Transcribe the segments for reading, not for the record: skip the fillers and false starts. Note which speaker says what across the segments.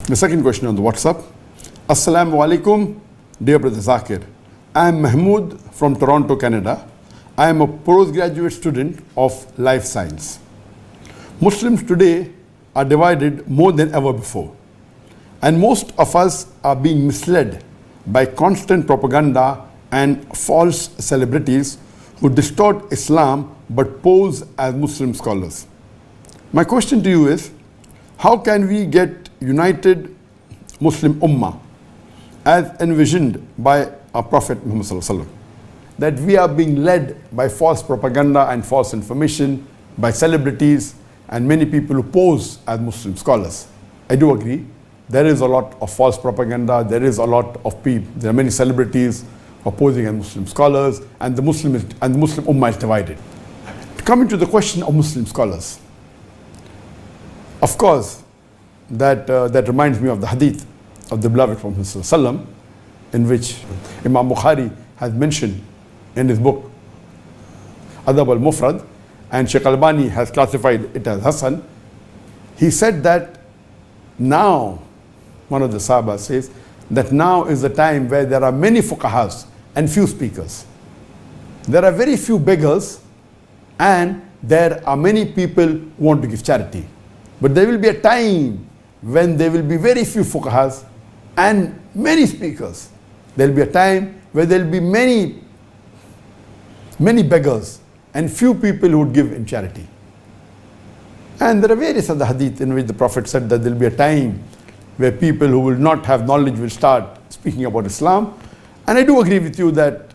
Speaker 1: The second question on the WhatsApp. As-salamu alaikum, dear brother Zakir. I am Mahmood from Toronto, Canada. I am a postgraduate student of life science. Muslims today are divided more than ever before. And most of us are being misled by constant propaganda and false celebrities who distort Islam but pose as Muslim scholars. My question to you is, how can we get united Muslim Ummah as envisioned by our Prophet Muhammad Sallallahu Alaihi Wasallam? That we are being led by false propaganda and false information, by celebrities and many people who pose as Muslim scholars. I do agree, there is a lot of false propaganda, there is a lot of people, there are many celebrities opposing as Muslim scholars, and the Muslim Ummah is divided. Coming to the question of Muslim scholars, of course, that reminds me of the hadith of the beloved Prophet ﷺ, in which Imam Bukhari has mentioned in his book Adab al-Mufrad, and Sheikh Albani has classified it as Hasan. He said that now, one of the Sahaba says, that now is the time where there are many fuqahas and few speakers. There are very few beggars and there are many people who want to give charity. But there will be a time when there will be very few fuqahas and many speakers. There will be a time where there will be many beggars and few people who would give in charity. And there are various other hadith in which the Prophet said that there will be a time where people who will not have knowledge will start speaking about Islam. And I do agree with you that,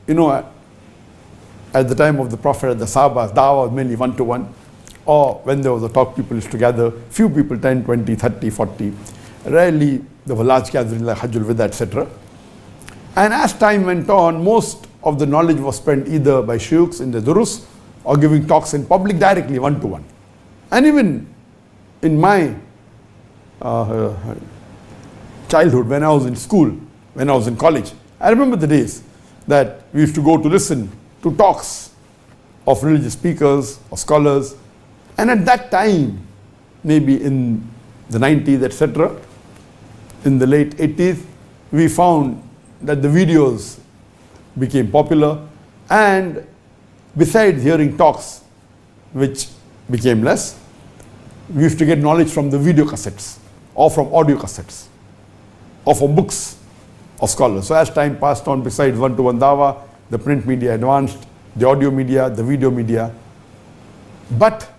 Speaker 1: at the time of the Prophet, the Sahabas, da'wah was mainly one-to-one, or when there was a talk, people used to gather, few people, 10, 20, 30, 40. Rarely there were large gatherings like Hajjul Wida, etc. And as time went on, most of the knowledge was spent either by shuyukhs in the durus or giving talks in public directly, one-to-one. And even in my childhood, when I was in school, when I was in college, I remember the days that we used to go to listen to talks of religious speakers or scholars. And at that time, maybe in the 90s, etc., in the late 80s, we found that the videos became popular, and besides hearing talks, which became less, we used to get knowledge from the video cassettes or from audio cassettes or from books of scholars. So as time passed on, besides one-to-one dawah, the print media advanced, the audio media, the video media. But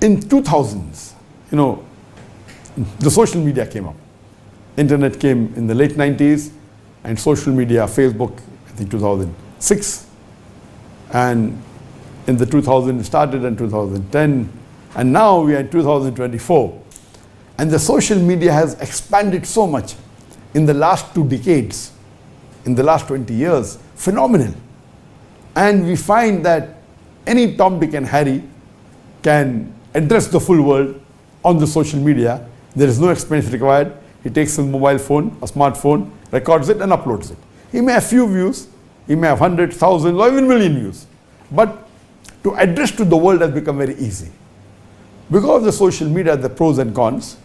Speaker 1: in 2000s, the social media came up. Internet came in the late 90s, and social media, Facebook, I think 2006. And in the 2000, it started in 2010. And now we are in 2024. And the social media has expanded so much in the last 2 decades, in the last 20 years, phenomenal. And we find that any Tom, Dick and Harry can address the full world on the social media. There is no expense required. He takes his mobile phone, a smartphone, records it and uploads it. He may have few views, he may have hundreds, thousands, or even million views. But to address to the world has become very easy. Because of the social media, the pros and cons.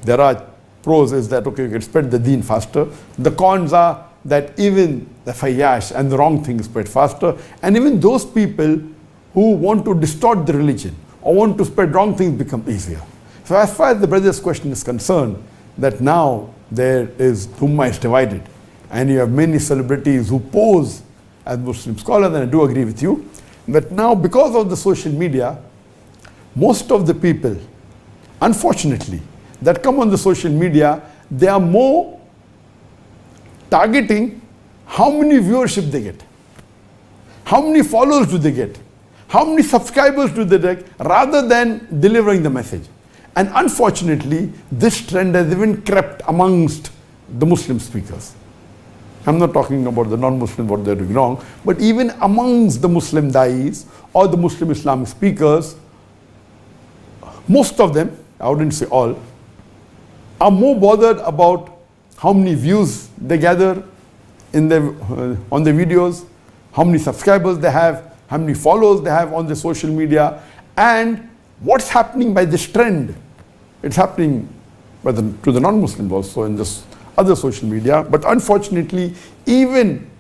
Speaker 1: There are pros is that, okay, you can spread the deen faster. The cons are that even the fayyash and the wrong things spread faster. And even those people who want to distort the religion or want to spread wrong things become easier. So as far as the brother's question is concerned, that now there is Ummah is divided and you have many celebrities who pose as Muslim scholars, and I do agree with you that now because of the social media, most of the people, unfortunately, that come on the social media, they are more targeting how many viewership they get, how many followers do they get, how many subscribers do they get, rather than delivering the message. And unfortunately, this trend has even crept amongst the Muslim speakers. I'm not talking about the non-Muslims, what they're doing wrong, but even amongst the Muslim da'is or the Muslim Islamic speakers, most of them, I wouldn't say all, are more bothered about how many views they gather in on their videos, how many subscribers they have, how many followers they have on the social media, and what's happening by this trend. It's happening whether to the non-Muslims also in this other social media. But unfortunately, even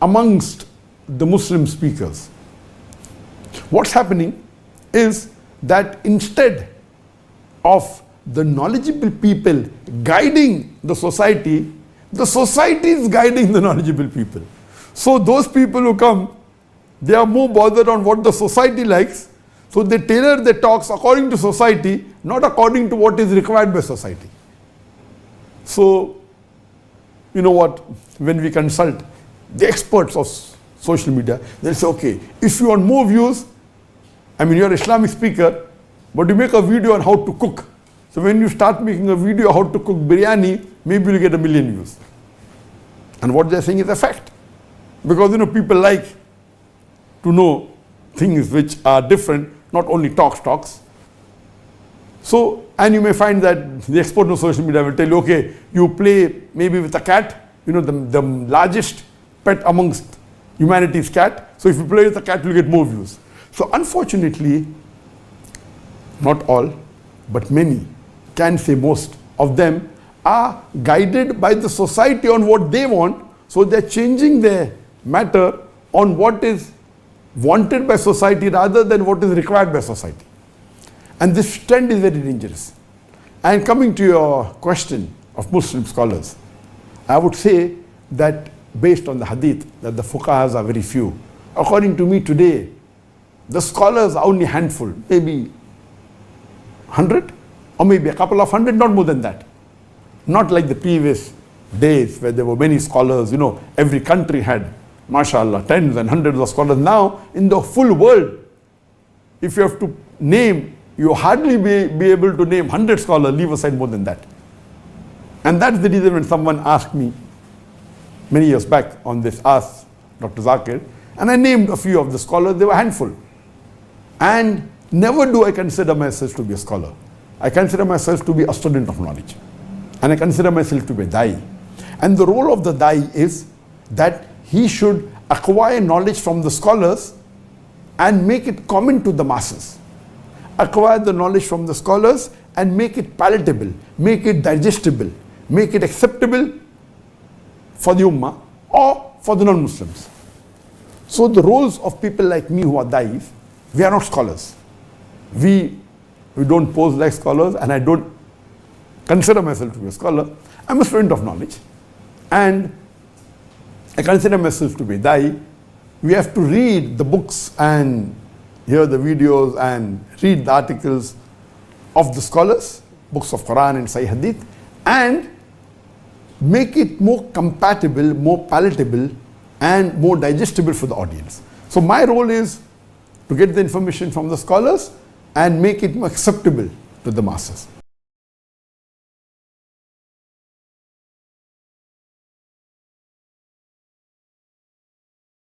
Speaker 1: amongst the Muslim speakers, what's happening is that instead of the knowledgeable people guiding the society is guiding the knowledgeable people. So those people who come, they are more bothered on what the society likes, so they tailor their talks according to society, not according to what is required by society. So, you know what, when we consult the experts of social media, they'll say, okay, if you want more views, I mean, you're an Islamic speaker, but you make a video on how to cook. So when you start making a video how to cook biryani, maybe you'll get 1 million views. And what they're saying is a fact. Because, you know, people like to know things which are different, not only talks. So, and you may find that the expert of social media will tell you, okay, you play maybe with a cat, you know, the largest pet amongst humanity's cat. So if you play with a cat, you'll get more views. So unfortunately, not all, but many, can say most of them, are guided by the society on what they want. So they're changing their matter on what is wanted by society rather than what is required by society. And this trend is very dangerous. And coming to your question of Muslim scholars, I would say that based on the hadith, that the fuqahas are very few. According to me today, the scholars are only a handful, maybe 100 or maybe a couple of hundred, not more than that. Not like the previous days where there were many scholars, you know, every country had, mashallah, tens and hundreds of scholars. Now, in the full world, if you have to name, you hardly be able to name 100 scholars, leave aside more than that. And that's the reason when someone asked me many years back on this, asked Dr. Zakir, and I named a few of the scholars, they were a handful. And never do I consider myself to be a scholar. I consider myself to be a student of knowledge. And I consider myself to be a da'i. And the role of the da'i is that he should acquire knowledge from the scholars and make it common to the masses. Acquire the knowledge from the scholars and make it palatable, make it digestible, make it acceptable for the Ummah or for the non-Muslims. So the roles of people like me who are da'is, we are not scholars. We don't pose like scholars, and I don't consider myself to be a scholar. I'm a student of knowledge, and I consider myself to be a da'i. We have to read the books and hear the videos and read the articles of the scholars, books of Quran and Sahih Hadith, and make it more compatible, more palatable, and more digestible for the audience. So my role is to get the information from the scholars and make it more acceptable to the masses.